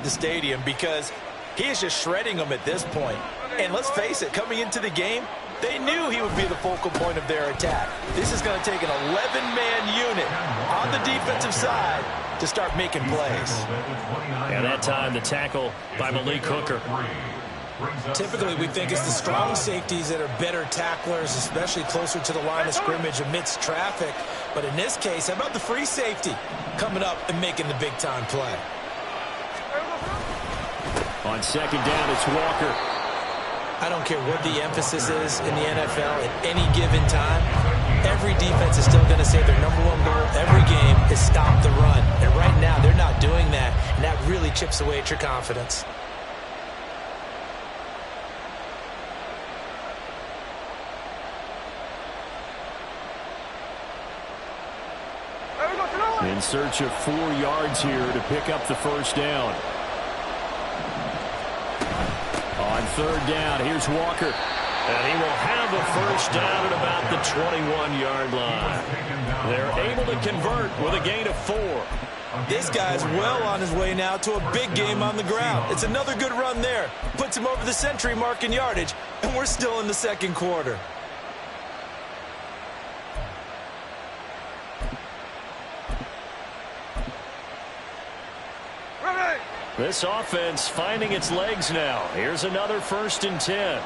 the stadium because he is just shredding them at this point. And let's face it, coming into the game, they knew he would be the focal point of their attack. This is going to take an 11-man unit on the defensive side to start making plays. And that time, the tackle by Malik Hooker. Typically, we think it's the strong safeties that are better tacklers, especially closer to the line of scrimmage amidst traffic. But in this case, how about the free safety coming up and making the big-time play? On second down, it's Walker. I don't care what the emphasis is in the NFL at any given time. Every defense is still going to say their number one goal every game is stop the run. And right now, they're not doing that, and that really chips away at your confidence. In search of 4 yards here to pick up the first down. On third down, here's Walker. And he will have a first down at about the 21-yard line. They're able to convert with a gain of 4. This guy's well on his way now to a big game on the ground. It's another good run there. Puts him over the century mark in yardage, and we're still in the second quarter. This offense finding its legs now. Here's another 1st and 10.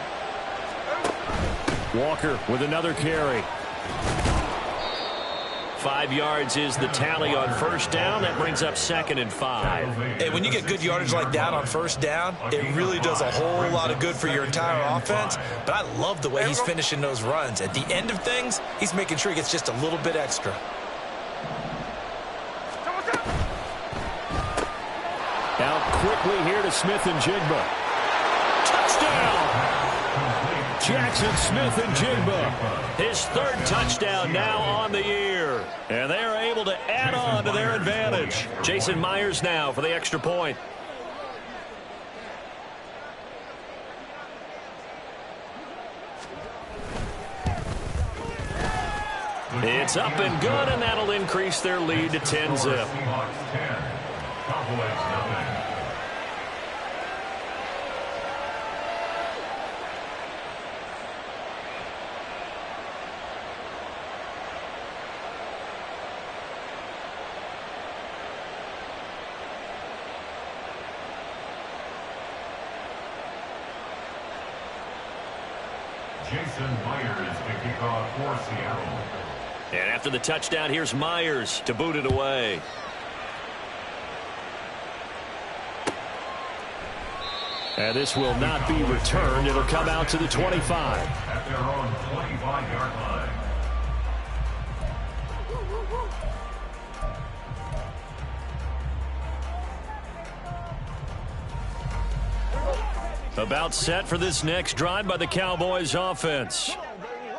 Walker with another carry. 5 yards is the tally on first down. That brings up 2nd and 5. Hey, when you get good yardage like that on first down, it really does a whole lot of good for your entire offense. But I love the way he's finishing those runs. At the end of things, he's making sure he gets just a little bit extra. Out quickly here to Smith and Jigba. Touchdown! Jackson Smith-Njigba. His 3rd touchdown now on the year. And they are able to add on to their advantage. Jason Myers now for the extra point. It's up and good, and that'll increase their lead to 10-zip. Jason Myers to kick off for Seattle. And after the touchdown, here's Myers to boot it away. And this will not be returned. It'll come out to the 25. At their own 25-yard line. About set for this next drive by the Cowboys offense.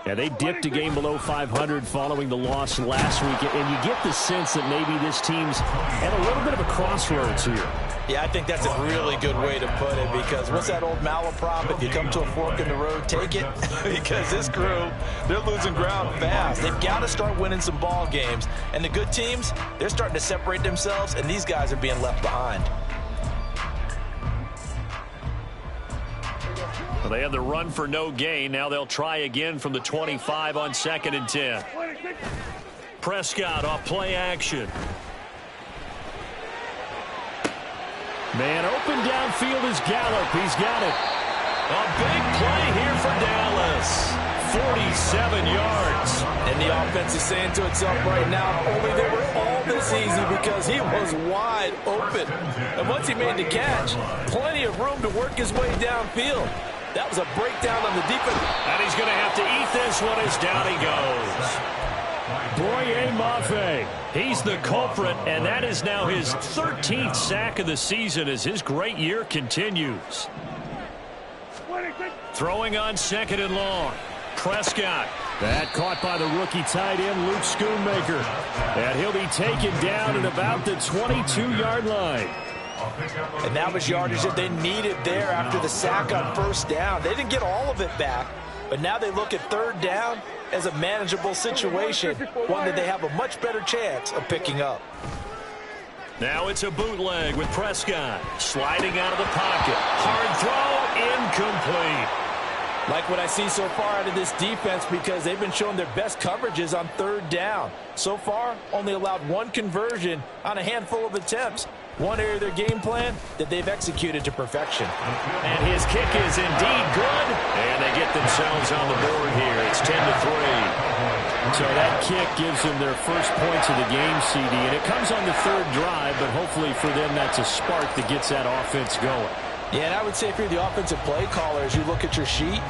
Yeah, they dipped a game below 500 following the loss last week, and you get the sense that maybe this team's at a little bit of a crossroads here. Yeah, I think that's a really good way to put it because what's that old malaprop? If you come to a fork in the road, take it. Because this crew, they're losing ground fast. They've got to start winning some ball games. And the good teams, they're starting to separate themselves, and these guys are being left behind. Well, they had the run for no gain. Now they'll try again from the 25 on 2nd and 10. Prescott off play action. Man open downfield is Gallup. He's got it. A big play here for Dallas. 47 yards. And the offense is saying to itself right now, only they were all this easy because he was wide open. And once he made the catch, plenty of room to work his way downfield. That was a breakdown on the defense. And he's going to have to eat this one as down he goes. Boye Mafe, he's the culprit, and that is now his 13th sack of the season as his great year continues. Throwing on 2nd and long. Prescott. That caught by the rookie tight end, Luke Schoonmaker. And he'll be taken down at about the 22-yard line. And that was yardage that they needed there after the sack on first down. They didn't get all of it back, but now they look at 3rd down as a manageable situation, one that they have a much better chance of picking up. Now it's a bootleg with Prescott. Sliding out of the pocket. Hard throw, incomplete. Like what I see so far out of this defense, because they've been showing their best coverages on third down. So far, only allowed one conversion on a handful of attempts. One area of their game plan that they've executed to perfection. And his kick is indeed good. And they get themselves on the board here. It's 10-3. So that kick gives them their first points of the game, CD. And it comes on the third drive, but hopefully for them that's a spark that gets that offense going. Yeah, and I would say if you're the offensive play caller, as you look at your sheet,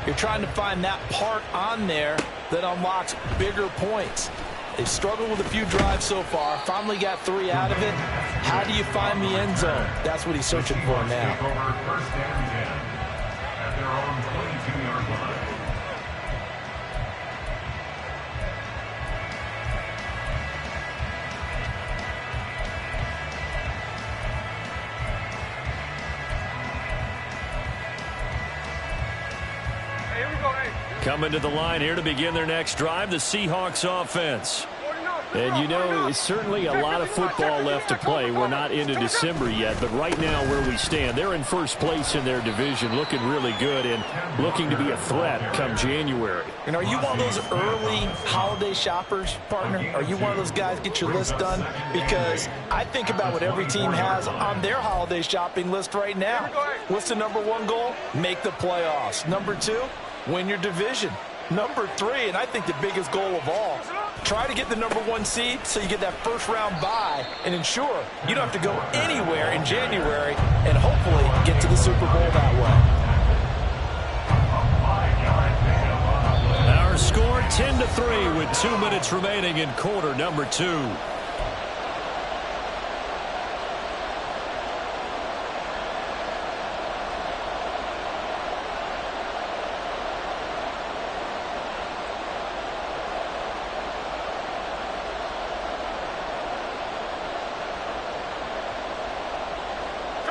you're trying to find that part on there that unlocks bigger points. They've struggled with a few drives so far. Finally got 3 out of it. How do you find the end zone? That's what he's searching for now. First and 10 at their own 22-yard line. Coming to the line here to begin their next drive, the Seahawks offense. And, you know, it's certainly a lot of football left to play. We're not into December yet, but right now where we stand, they're in first place in their division, looking really good and looking to be a threat come January. And are you one of those early holiday shoppers, partner? Are you one of those guys get your list done? Because I think about what every team has on their holiday shopping list right now. What's the number 1 goal? Make the playoffs. Number 2, win your division. Number 3, and I think the biggest goal of all, try to get the number 1 seed so you get that first-round bye and ensure you don't have to go anywhere in January and hopefully get to the Super Bowl that way. Our score 10-3 with 2 minutes remaining in quarter number 2.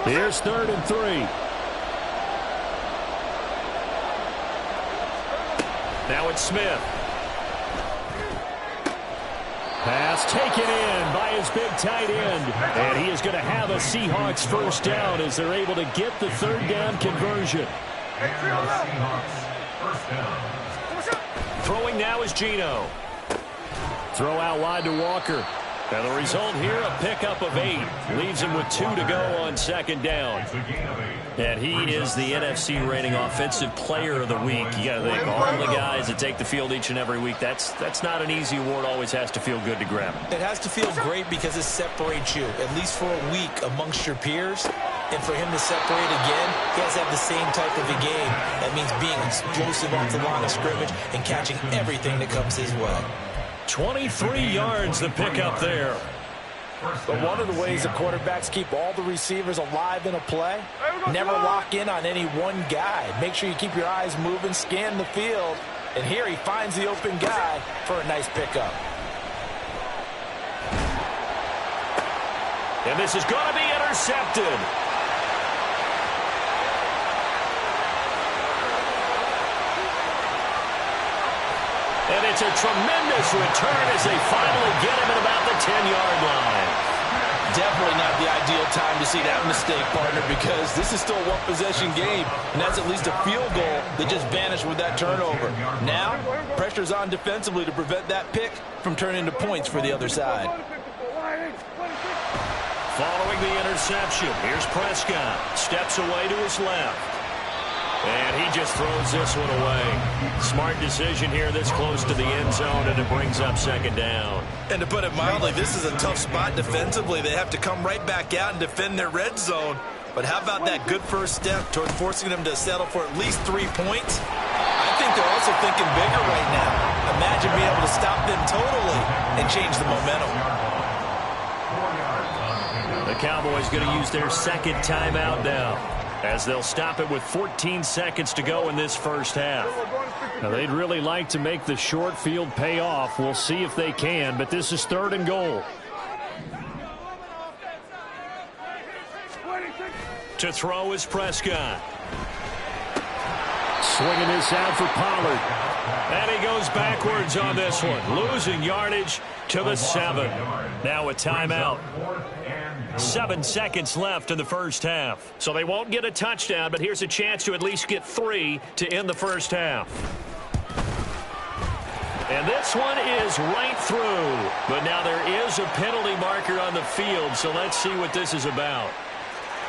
Here's 3rd and 3. Now it's Smith. Pass taken in by his big tight end. And he is going to have a Seahawks first down as they're able to get the 3rd down conversion. Throwing now is Geno. Throw out wide to Walker. And the result here, a pickup of 8. Leaves him with 2 to go on 2nd down. And he is the NFC rating Offensive Player of the Week. You got to think, all the guys that take the field each and every week, that's not an easy award. Always has to feel good to grab. It has to feel great because it separates you, at least for a week, amongst your peers. And for him to separate again, he has to have the same type of a game. That means being explosive off the line of scrimmage and catching everything that comes his way. 23 yards the pickup there. But one of the ways the quarterbacks keep all the receivers alive in a play, never lock in on any one guy. Make sure you keep your eyes moving, scan the field, and here he finds the open guy for a nice pickup. And this is going to be intercepted. And it's a tremendous return as they finally get him at about the 10-yard line. Definitely not the ideal time to see that mistake, partner, because this is still a one-possession game, and that's at least a field goal that just vanished with that turnover. Now, pressure's on defensively to prevent that pick from turning into points for the other side. Following the interception, here's Prescott. Steps away to his left. And he just throws this one away. Smart decision here this close to the end zone, and it brings up 2nd down. And to put it mildly, this is a tough spot defensively. They have to come right back out and defend their red zone. But how about that good first step toward forcing them to settle for at least 3 points? I think they're also thinking bigger right now. Imagine being able to stop them totally and change the momentum. The Cowboys going to use their 2nd timeout now, as they'll stop it with 14 seconds to go in this first half. Now, they'd really like to make the short field pay off. We'll see if they can, but this is 3rd and goal. To throw is Prescott. Swinging this out for Pollard. And he goes backwards on this one, losing yardage to the 7. Now a timeout. 7 seconds left in the first half. So they won't get a touchdown, but here's a chance to at least get 3 to end the first half. And this one is right through. But now there is a penalty marker on the field, so let's see what this is about.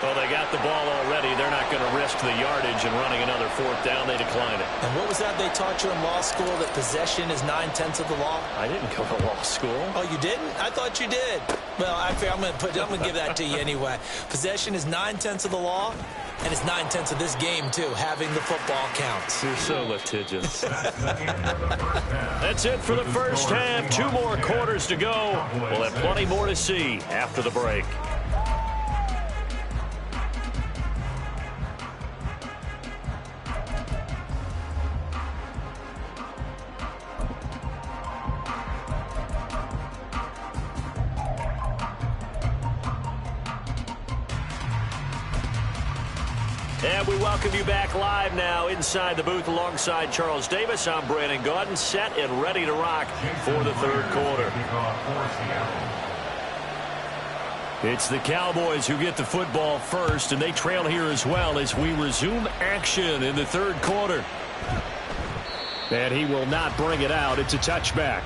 Well, they got the ball already. They're not going to risk the yardage and running another 4th down. They decline it. And what was that they taught you in law school, that possession is 9/10 of the law? I didn't go to law school. Oh, you didn't? I thought you did. Well, I'm going to give that to you anyway. Possession is 9/10 of the law, and it's 9/10 of this game, too. Having the football counts. You're so litigious. That's it for the first half. 2 more quarters to go. We'll have plenty more to see after the break. And we welcome you back live now inside the booth alongside Charles Davis. I'm Brandon Gaudin, set and ready to rock for the 3rd quarter. It's the Cowboys who get the football first, and they trail here as well as we resume action in the 3rd quarter. And he will not bring it out. It's a touchback.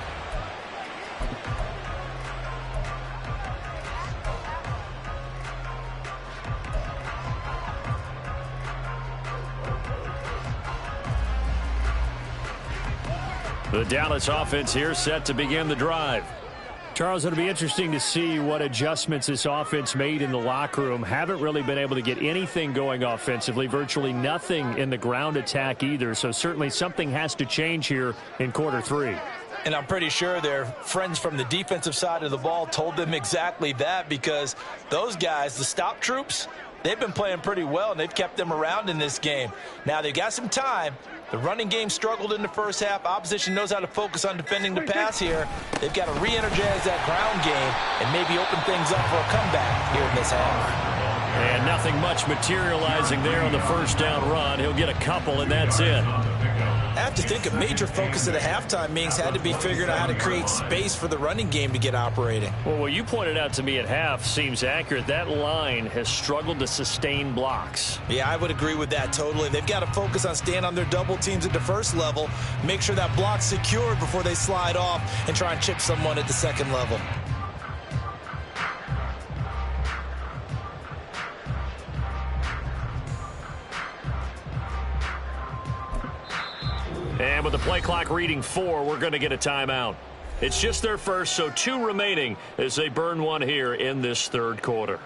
The Dallas offense here set to begin the drive. Charles, it'll be interesting to see what adjustments this offense made in the locker room. Haven't really been able to get anything going offensively, virtually nothing in the ground attack either. So certainly something has to change here in quarter 3. And I'm pretty sure their friends from the defensive side of the ball told them exactly that, because those guys, the stop troops, they've been playing pretty well, and they've kept them around in this game. Now, they've got some time. The running game struggled in the first half. Opposition knows how to focus on defending the pass here. They've got to re-energize that ground game and maybe open things up for a comeback here in this half. And nothing much materializing there on the first down run. He'll get a couple, and that's it. I have to think a major focus of the halftime meetings had to be figuring out how to create space for the running game to get operating. Well, what you pointed out to me at half seems accurate. That line has struggled to sustain blocks. Yeah, I would agree with that totally. They've got to focus on staying on their double teams at the first level, make sure that block's secured before they slide off and try and chip someone at the second level. And with the play clock reading 4, we're going to get a timeout. It's just their first, so 2 remaining as they burn one here in this 3rd quarter.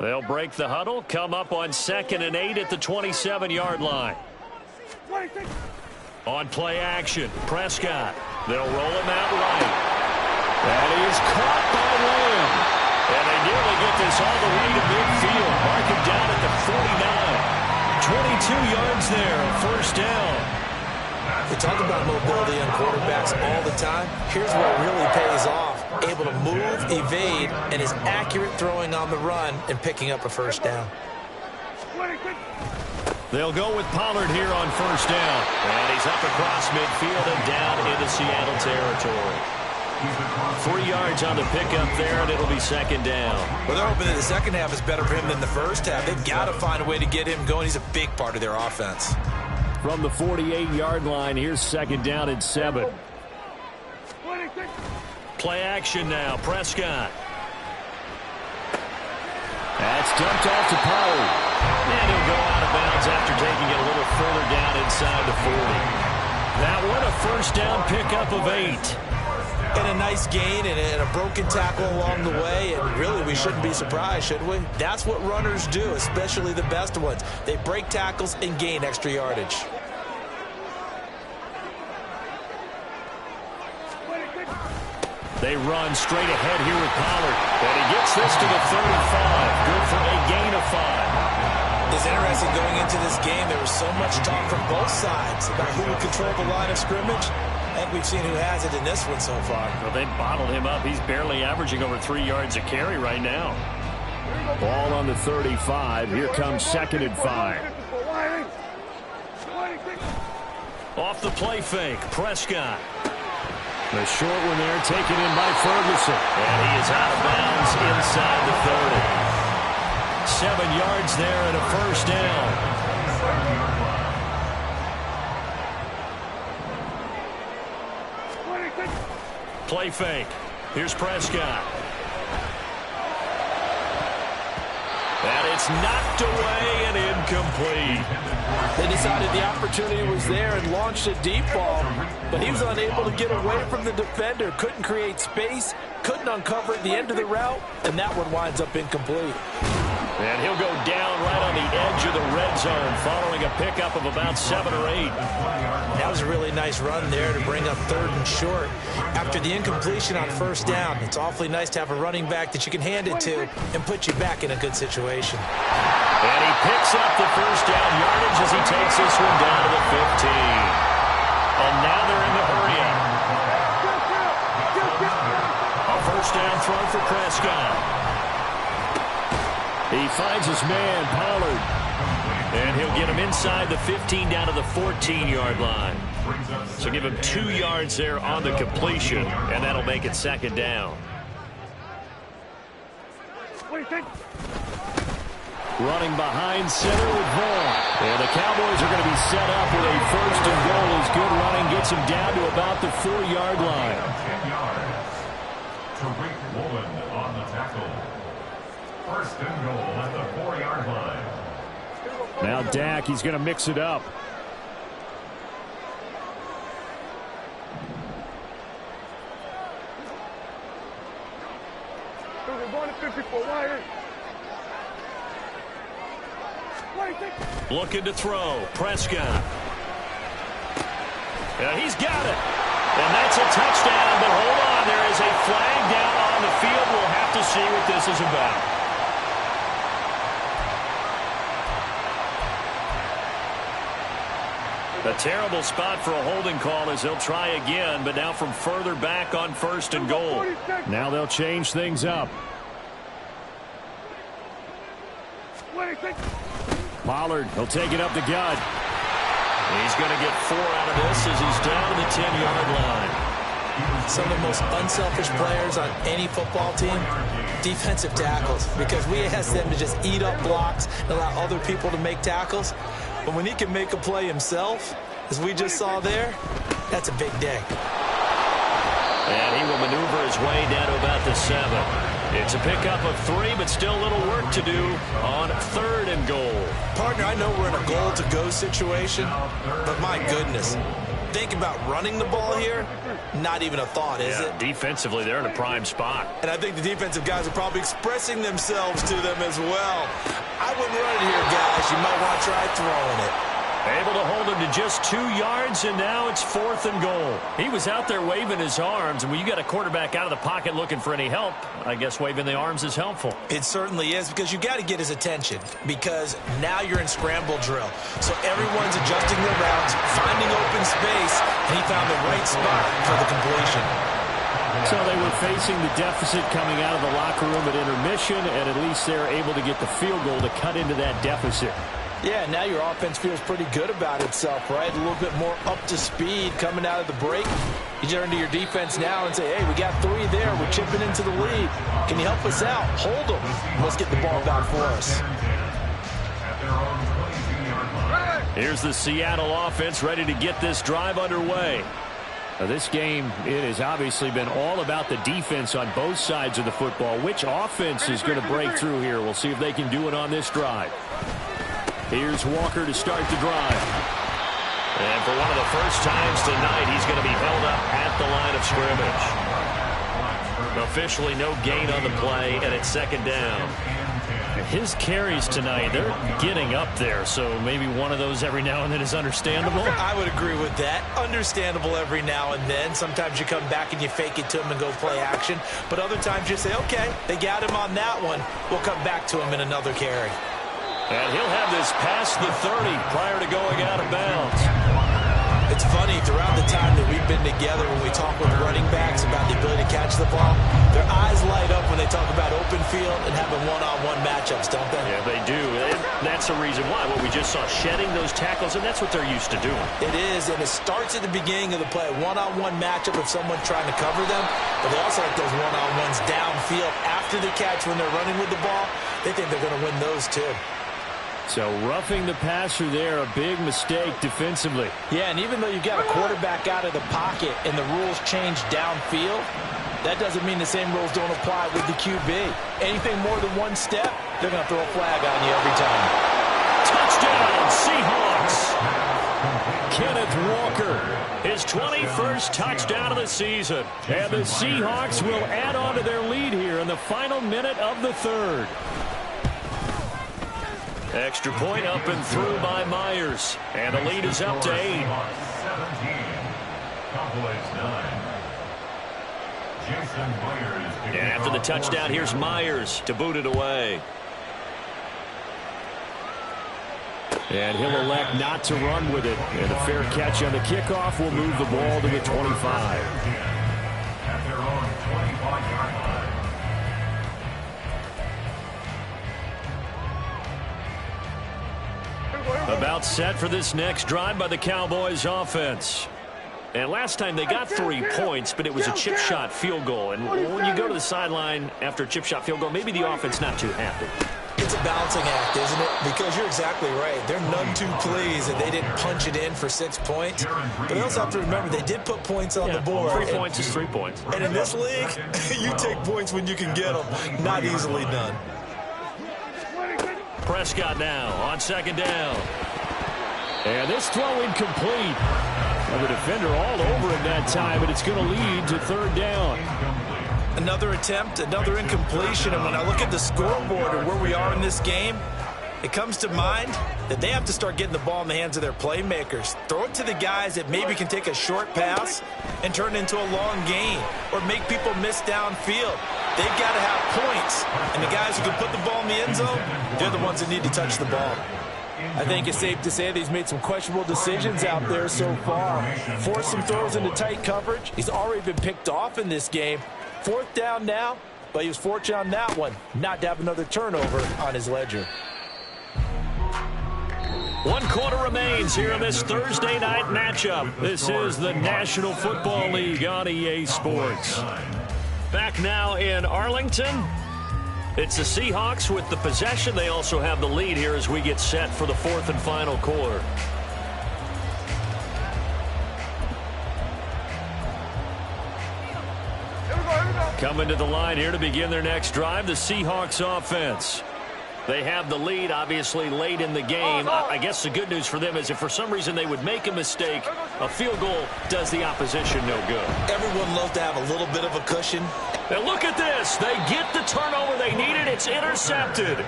They'll break the huddle, come up on 2nd and 8 at the 27-yard line. On play action, Prescott. They'll roll him out right. And he's caught by Lamb. And they nearly get this all the way to midfield. Mark him down at the 49. 22 yards there, a first down. We talk about mobility on quarterbacks all the time. Here's where it really pays off. Able to move, evade, and is accurate throwing on the run and picking up a first down. They'll go with Pollard here on first down. And he's up across midfield and down into Seattle territory. 3 yards on the pickup there, and it'll be 2nd down. Well, they're hoping that the second half is better for him than the first half. They've got to find a way to get him going. He's a big part of their offense. From the 48-yard line, here's 2nd down and 7. Play action now, Prescott. That's dumped off to Pollard. And he'll go out of bounds after taking it a little further down inside the 40. That one, a first down pickup of 8. And a nice gain and a broken tackle along the way. And really, we shouldn't be surprised, should we? That's what runners do, especially the best ones. They break tackles and gain extra yardage. They run straight ahead here with Pollard. And he gets this to the 35. Good for a gain of 5. It's interesting going into this game. There was so much talk from both sides about who would control the line of scrimmage. I think we've seen who has it in this one so far. Well, they bottled him up. He's barely averaging over 3 yards a carry right now. Ball on the 35. Here comes 2nd and 5. Off the play fake, Prescott. The short one there taken in by Ferguson. And he is out of bounds inside the 30. 7 yards there and a first down. Play fake. Here's Prescott. And it's knocked away and incomplete. They decided the opportunity was there and launched a deep ball, but he was unable to get away from the defender, couldn't create space, couldn't uncover at the end of the route, and that one winds up incomplete. And he'll go down right on the edge of the red zone following a pickup of about 7 or 8. That was a really nice run there to bring up 3rd and short. After the incompletion on 1st down, it's awfully nice to have a running back that you can hand it to and put you back in a good situation. And he picks up the first down yardage as he takes this one down to the 15. And now they're in the hurry-up. A first down throw for Prescott. He finds his man, Pollard. And he'll get him inside the 15 down to the 14-yard line. So give him 2 yards there on the completion, and that'll make it 2nd down. Running behind center with Vaughn. And the Cowboys are going to be set up with a 1st and goal as good running gets him down to about the 4-yard line. 10 yards. Tariq Woolen on the tackle. 1st and goal at the 4-yard line. Now Dak, he's going to mix it up. Looking to throw. Prescott. And he's got it. And that's a touchdown, but hold on. There is a flag down on the field. We'll have to see what this is about. A terrible spot for a holding call as they'll try again, but now from further back on 1st and goal. Now they'll change things up. Pollard, he'll take it up the gut. He's going to get 4 out of this as he's down to the 10-yard line. Some of the most unselfish players on any football team, defensive tackles, because we ask them to just eat up blocks and allow other people to make tackles. But when he can make a play himself, as we just saw there, that's a big day. And he will maneuver his way down to about the 7. It's a pickup of 3, but still a little work to do on 3rd and goal. Partner, I know we're in a goal-to-go situation, but my goodness, think about running the ball here, not even a thought, is it? Defensively, they're in a prime spot. And I think the defensive guys are probably expressing themselves to them as well. I wouldn't run it here, guys. You might want to try throwing it. Able to hold him to just 2 yards, and now it's 4th and goal. He was out there waving his arms, and when you got a quarterback out of the pocket looking for any help, I guess waving the arms is helpful. It certainly is, because you got to get his attention, because now you're in scramble drill. So everyone's adjusting their routes, finding open space, and he found the right spot for the completion. So they were facing the deficit coming out of the locker room at intermission, and at least they're able to get the field goal to cut into that deficit. Yeah, now your offense feels pretty good about itself, right? A little bit more up to speed coming out of the break. You turn to your defense now and say, hey, we got 3 there. We're chipping into the lead. Can you help us out? Hold them. Let's get the ball back for us. Here's the Seattle offense ready to get this drive underway. Now, this game, it has obviously been all about the defense on both sides of the football. Which offense is going to break through here? We'll see if they can do it on this drive. Here's Walker to start the drive. And for one of the first times tonight, he's going to be held up at the line of scrimmage. Officially no gain on the play, and it's 2nd down. His carries tonight, they're getting up there, so maybe one of those every now and then is understandable. I would agree with that. Understandable every now and then. Sometimes you come back and you fake it to him and go play action. But other times you say, okay, they got him on that one. We'll come back to him in another carry. And he'll have this past the 30 prior to going out of bounds. It's funny, throughout the time that we've been together, when we talk with running backs about the ability to catch the ball, their eyes light up when they talk about open field and having one-on-one matchups, don't they? Yeah, they do. And that's the reason why. What we just saw, shedding those tackles, and that's what they're used to doing. It is, and it starts at the beginning of the play. One-on-one matchup if someone's trying to cover them, but they also like those one-on-ones downfield after the catch when they're running with the ball. They think they're going to win those too. So roughing the passer there, a big mistake defensively. Yeah, and even though you've got a quarterback out of the pocket and the rules change downfield, that doesn't mean the same rules don't apply with the QB. Anything more than one step, they're going to throw a flag on you every time. Touchdown, Seahawks! Kenneth Walker, his 21st touchdown of the season. And the Seahawks will add on to their lead here in the final minute of the third. Extra point up and through by Myers. And the lead is up to 8. 17. Cowboys 9. Jason Myers. And after the touchdown, here's Myers to boot it away. And he'll elect not to run with it. And a fair catch on the kickoff will move the ball to the 25. At their own 25-yard line. About set for this next drive by the Cowboys offense. And last time they got 3 points, but it was a chip shot field goal. And when you go to the sideline after a chip shot field goal, maybe the offense not too happy. It's a balancing act, isn't it? Because you're exactly right. They're none too pleased that they didn't punch it in for 6 points. But they also have to remember they did put points on the board. 3 points is 3 points. And in this league, you take points when you can get them. Not easily done. Prescott now on second down. And this throw incomplete. And the defender all over him that time, and it's going to lead to third down. Another attempt, another incompletion. And when I look at the scoreboard and where we are in this game, it comes to mind that they have to start getting the ball in the hands of their playmakers. Throw it to the guys that maybe can take a short pass and turn it into a long gain or make people miss downfield. They've got to have points. And the guys who can put the ball in the end zone, they're the ones that need to touch the ball. I think it's safe to say that he's made some questionable decisions out there so far. Forced some throws into tight coverage. He's already been picked off in this game. 4th down now, but he was fortunate on that one not to have another turnover on his ledger. 1 quarter remains here in this Thursday night matchup. This is the National Football League on EA Sports. Back now in Arlington. It's the Seahawks with the possession. They also have the lead here as we get set for the 4th and final quarter. Coming to the line here to begin their next drive, the Seahawks offense. They have the lead, obviously, late in the game. I guess the good news for them is if for some reason they would make a mistake, a field goal does the opposition no good. Everyone loves to have a little bit of a cushion. And look at this. They get the turnover they needed. It's intercepted.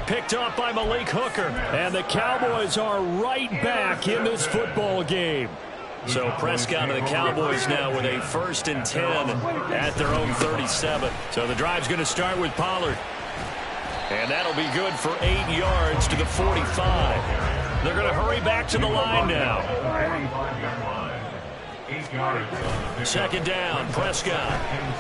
Picked up by Malik Hooker. And the Cowboys are right back in this football game. So Prescott and the Cowboys now with a 1st and 10 at their own 37. So the drive's going to start with Pollard. And that'll be good for 8 yards to the 45. They're going to hurry back to the line now. 8 yards. Second down, Prescott. And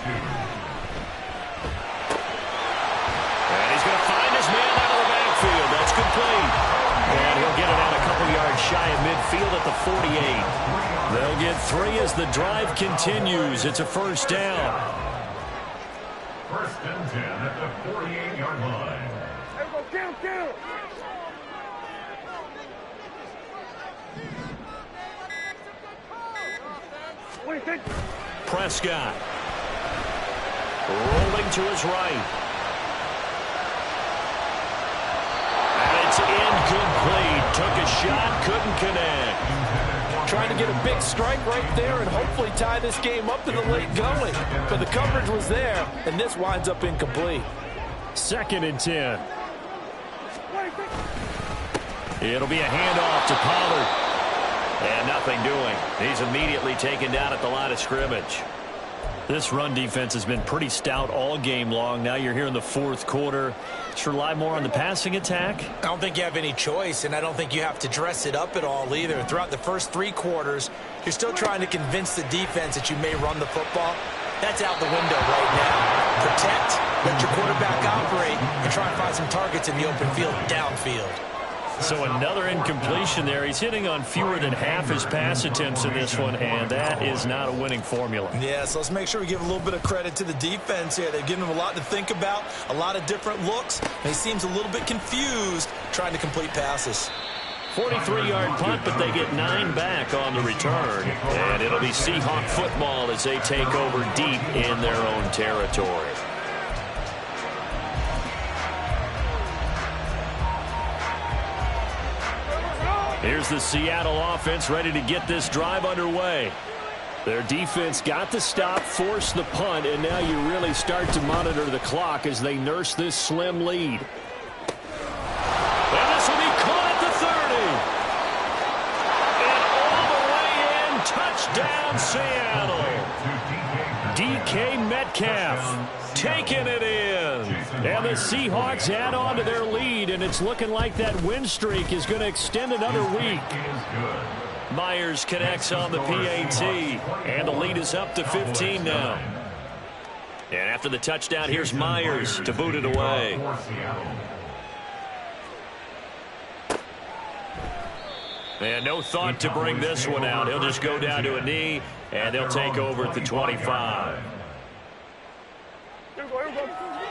he's going to find his man out of the backfield. That's complete. And he'll get it out a couple yards shy of midfield at the 48. They'll get 3 as the drive continues. It's a 1st down. 1st and 10 at the 48-yard line. Prescott rolling to his right. And it's incomplete. Took a shot, couldn't connect. Trying to get a big strike right there and hopefully tie this game up in the late going. But the coverage was there, and this winds up incomplete. 2nd and 10. It'll be a handoff to Pollard. And nothing doing. He's immediately taken down at the line of scrimmage. This run defense has been pretty stout all game long. Now you're here in the fourth quarter. Just rely more on the passing attack? I don't think you have any choice, and I don't think you have to dress it up at all either. Throughout the first 3 quarters, you're still trying to convince the defense that you may run the football. That's out the window right now. Protect, let your quarterback operate, and try and find some targets in the open field, downfield. So another incompletion there. He's hitting on fewer than half his pass attempts in this one, and that is not a winning formula. Yeah, so let's make sure we give a little bit of credit to the defense here. They've given him a lot to think about, a lot of different looks, and he seems a little bit confused trying to complete passes. 43-yard punt, but they get 9 back on the return. And it'll be Seahawk football as they take over deep in their own territory. Here's the Seattle offense ready to get this drive underway. Their defense got the stop, forced the punt, and now you really start to monitor the clock as they nurse this slim lead. And this will be caught at the 30. And all the way in, touchdown Seattle. DK Metcalf taking it in. And the Seahawks add on to their lead, and it's looking like that win streak is going to extend another week. Myers connects on the PAT, and the lead is up to 15 now. And after the touchdown, here's Myers to boot it away. And no thought to bring this one out. He'll just go down to a knee, and they'll take over at the 25.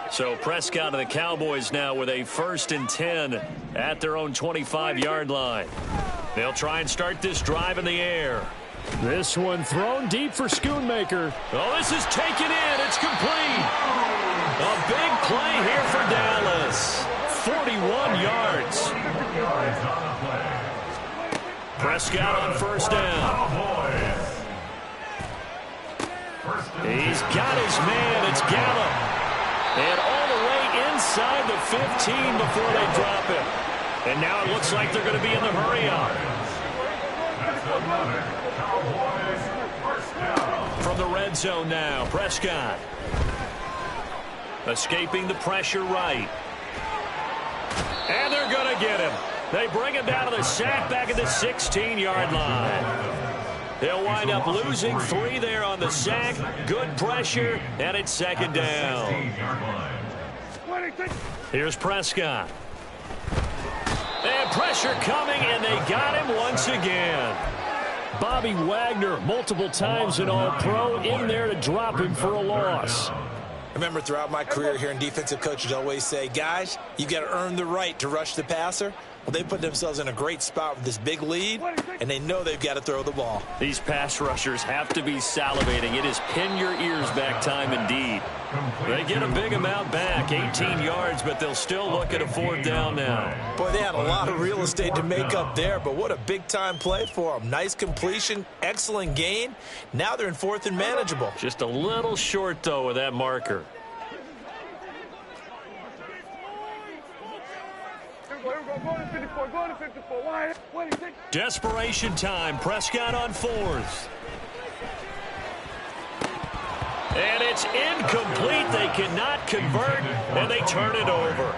So Prescott and the Cowboys now with a 1st and 10 at their own 25-yard line. They'll try and start this drive in the air. This one thrown deep for Schoonmaker. Oh, this is taken in. It's complete. A big play here for Dallas. 41 yards. Prescott on 1st down. He's got his man. It's Gallup. And all the way inside the 15 before they drop him. And now it looks like they're going to be in the hurry-up. From the red zone now, Prescott. Escaping the pressure right. And they're going to get him. They bring him down to the sack back at the 16-yard line. They'll wind up losing 3 there on the sack. Good pressure, and it's 2nd down. Here's Prescott. And pressure coming, and they got him once again. Bobby Wagner, multiple times an All-Pro, in there to drop him for a loss. Remember, throughout my career here in defensive coaches always say, guys, you've got to earn the right to rush the passer. Well, they put themselves in a great spot with this big lead, and they know they've got to throw the ball. These pass rushers have to be salivating. It is pin your ears back time indeed. They get a big amount back, 18 yards, but they'll still look at a 4th down now. Boy, they had a lot of real estate to make up there, but what a big-time play for them. Nice completion, excellent gain. Now they're in 4th and manageable. Just a little short, though, with that marker. Desperation time. Prescott on 4th. And it's incomplete. They cannot convert, and they turn it over.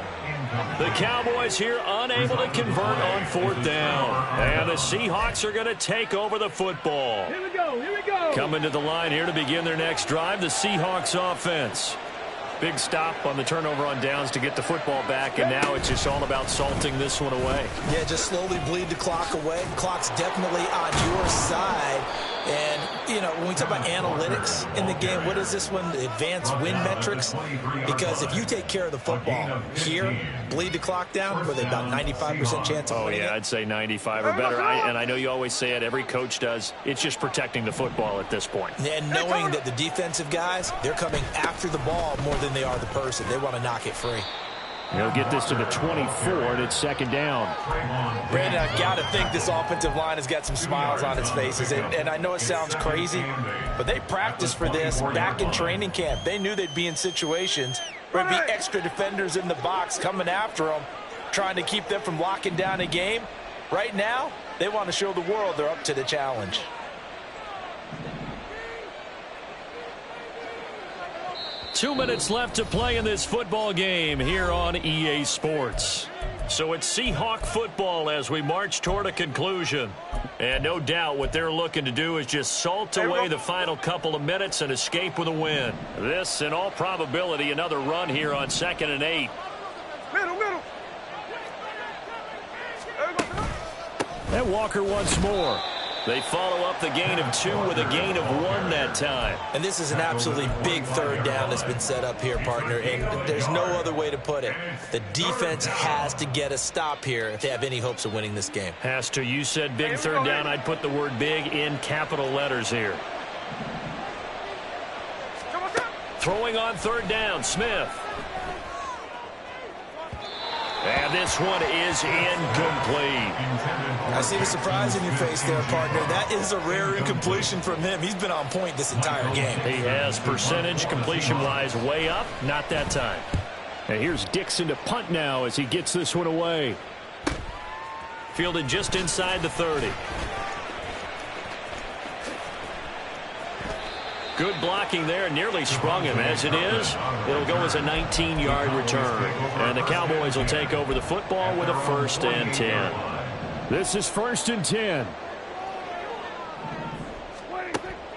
The Cowboys here unable to convert on 4th down. And the Seahawks are going to take over the football. Here we go. Here we go. Coming to the line here to begin their next drive, the Seahawks offense. Big stop on the turnover on downs to get the football back, and now it's just all about salting this one away. Yeah, just slowly bleed the clock away. The clock's definitely on your side. And, you know, when we talk about analytics in the game, what is this one? Advanced win metrics? Because if you take care of the football here, bleed the clock down, with about 95% chance of winning it. I'd say 95 or better. And I know you always say it, every coach does. It's just protecting the football at this point. And knowing that the defensive guys, they're coming after the ball more than they are the person. They want to knock it free. They'll get this to the 24, and it's 2nd down. Brandon, I've got to think this offensive line has got some smiles on its faces. And I know it sounds crazy, but they practiced for this back in training camp. They knew they'd be in situations where there'd be extra defenders in the box coming after them. trying to keep them from locking down a game. Right now, they want to show the world they're up to the challenge. Two minutes left to play in this football game here on EA Sports. So it's Seahawk football as we march toward a conclusion. And no doubt what they're looking to do is just salt away the final couple of minutes and escape with a win. This, in all probability, another run here on 2nd and 8. And Walker once more. They follow up the gain of 2 with a gain of 1 that time. And this is an absolutely big third down that's been set up here, partner, and there's no other way to put it. The defense has to get a stop here if they have any hopes of winning this game. Has to. You said big third down. I'd put the word big in capital letters here. Throwing on third down, Smith. And this one is incomplete. I see the surprise in your face there, partner. That is a rare incompletion from him. He's been on point this entire game. He has percentage completion-wise way up. Not that time. And here's Dixon to punt now as he gets this one away. Fielded just inside the 30. Good blocking there, nearly sprung him. As it is, it'll go as a 19-yard return. And the Cowboys will take over the football with a 1st and 10. This is 1st and 10.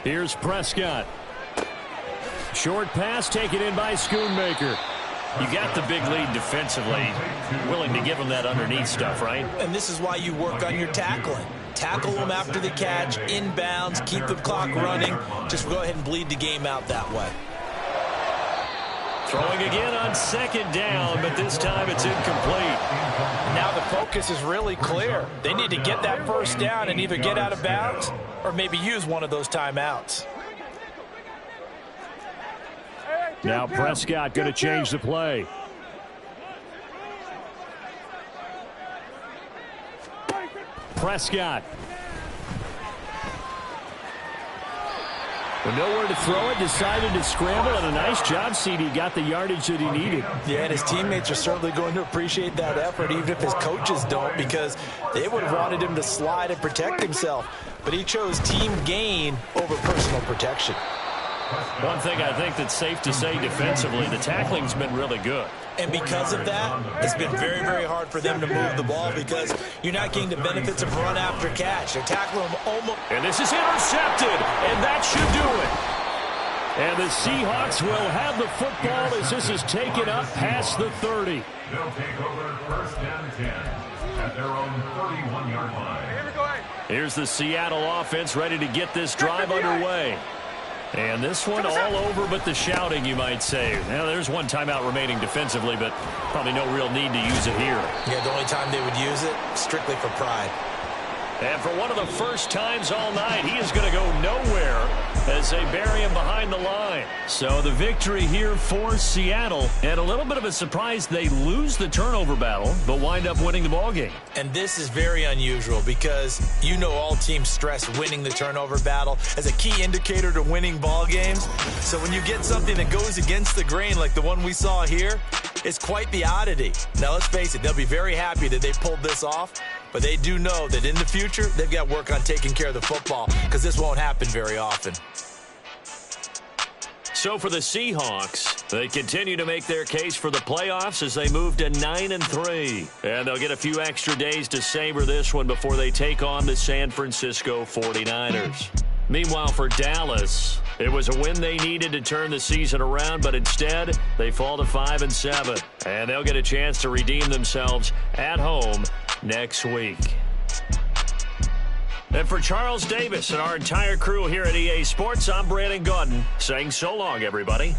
Here's Prescott. Short pass taken in by Schoonmaker. You got the big lead defensively. Willing to give him that underneath stuff, right? And this is why you work on your tackling. Tackle them after the catch, inbounds, keep the clock running. Just go ahead and bleed the game out that way. Throwing again on 2nd down, but this time it's incomplete. Now the focus is really clear. They need to get that 1st down and either get out of bounds or maybe use one of those timeouts. Now Prescott going to change the play. Prescott. With nowhere to throw it, decided to scramble, and a nice job, CD. Got the yardage that he needed. Yeah, and his teammates are certainly going to appreciate that effort, even if his coaches don't, because they would have wanted him to slide and protect himself. But he chose team gain over personal protection. One thing I think that's safe to say defensively, the tackling's been really good. And because of that, it's been very, very hard for them to move the ball because you're not getting the benefits of run after catch. They're tackling them almost. And this is intercepted, and that should do it. And the Seahawks will have the football as this is taken up past the 30. They'll take over 1st and 10 at their own 31-yard line. Here's the Seattle offense ready to get this drive underway. And this one all over but the shouting, you might say. Now, there's one timeout remaining defensively, but probably no real need to use it here. Yeah, the only time they would use it, strictly for pride. And for one of the first times all night, he is going to go nowhere as they bury him behind the line. So the victory here for Seattle. And a little bit of a surprise, they lose the turnover battle, but wind up winning the ballgame. And this is very unusual because you know all teams stress winning the turnover battle as a key indicator to winning ball games. So when you get something that goes against the grain like the one we saw here, it's quite the oddity. Now, let's face it, they'll be very happy that they pulled this off, but they do know that in the future, they've got work on taking care of the football because this won't happen very often. So for the Seahawks, they continue to make their case for the playoffs as they move to 9-3. And they'll get a few extra days to savor this one before they take on the San Francisco 49ers. Meanwhile, for Dallas, it was a win they needed to turn the season around, but instead, they fall to 5-7. And they'll get a chance to redeem themselves at home next week. And for Charles Davis and our entire crew here at EA Sports, I'm Brandon Gaudin saying so long, everybody.